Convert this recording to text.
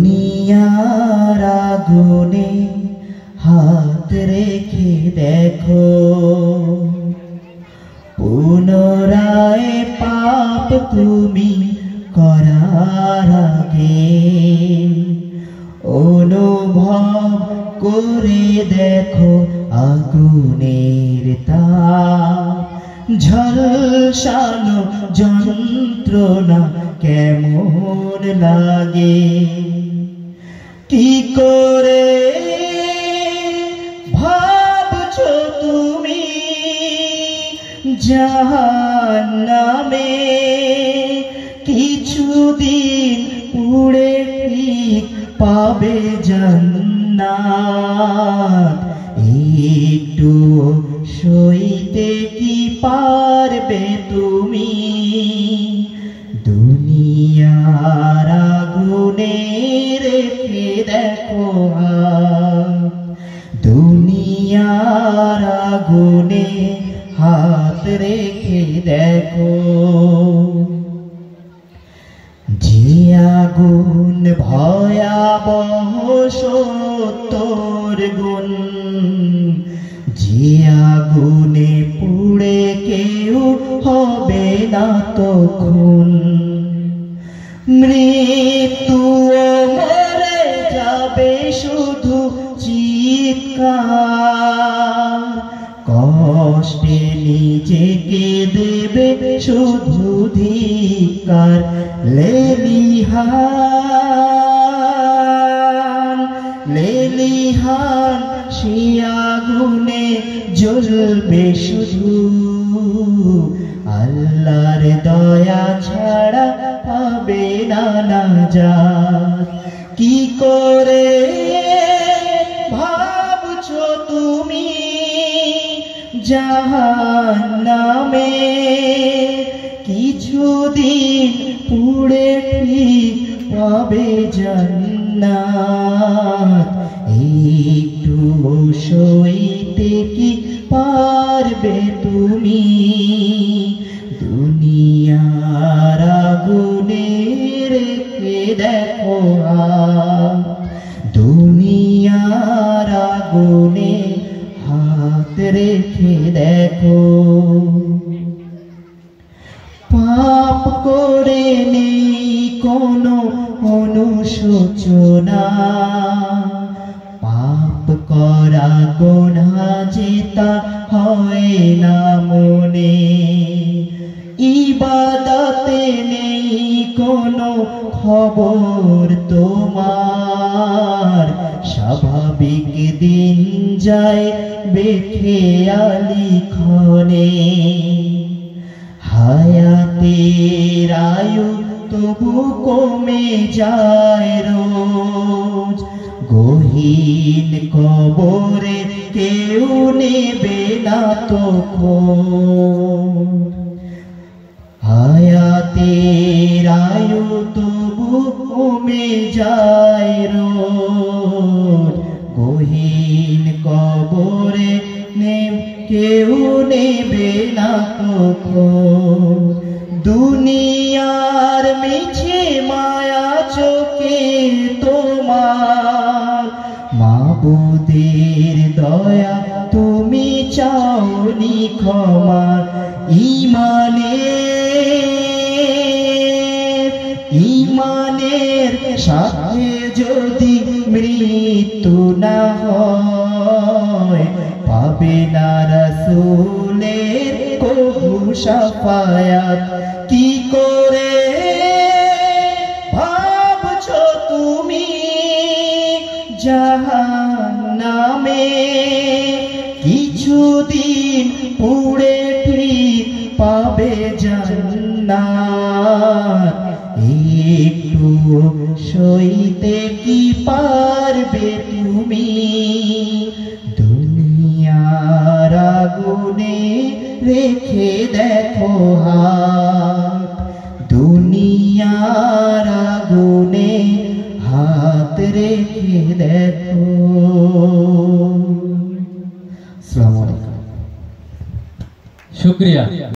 দুনিয়ার আগুনে হাত রেখে দেখো, পুনরায় পাপ তুমি করার আগে অনুভব করে দেখো আগুনের তাপ ঝলসানো যন্ত্রণা কেমন লাগে। কি করে ভাবছো তুমি জাহান্নামে কিছুদিন পুড়ে ঠিক পাবে জান্নাত। একটু সইতে কি পারবে তুমি দুনিয়ার আগুনে রেখে দেখো হাত, দুনিয়ার আগুনে হাত রেখে দেখো। যে আগুন ভয়াবহ ৭০ গুণ, যে আগুনে পুড়ে কেউ হবে না তখন, মৃত্যুও মরে যাবে শুধু চিৎকার, কষ্টে নিজেকে দেবে শুধু ধিক্কার। লেলিহান লেলিহান সে আগুনে জ্বলবে শুধু, আল্লাহর দয়া ছাড়া পাবে না নাজাত। কি করে ভাবছো তুমি জাহান্নামে কিছুদিন পুড়ে ঠিক পাবে জান্নাত। একটু সইতে কি পারবে তুমি দুনিয়ার আগুনে রেখে দেখো হাত, দুনিয়ার আগুনে হাত রেখে দেখো। পাপ করে নেই কোনো অনুশোচনা, পাপ করা গুনাহ যেটা হয় না মনে, ইবাদতে নেই কোনো খবর তোমার, স্বাভাবিক দিন যায় বেখেয়ালি ক্ষণে, হায়াতের আয়ু তবু কমে যায় রোজ, গহীন কবরে কেউ নেবে না তখন, হায়াতের আয়ু তবু কমে যায় রোজ, গহীন কবরে কেউ নেবে না তখন। দুনিয়ার মিছে মায়া চোখে তোমার, মাবুদের দয়া তুমি চাওনি ক্ষমা, ইমানের সাথে যদি মৃত্যু না হয়, পাবে না রাসূলের কবু শাফায়াত। কি করে ভাবছো তুমি জাহান্নামে কিছুদিন পুড়ে ঠিক পাবে জান্নাত। একটু সইতে কি পারবে তুমি দুনিয়ার আগুনে রেখে দেখো হাত, দুনিয়ার আগুনে হাত রেখে দেখো। আসসালামু আলাইকুম। শুকরিয়া।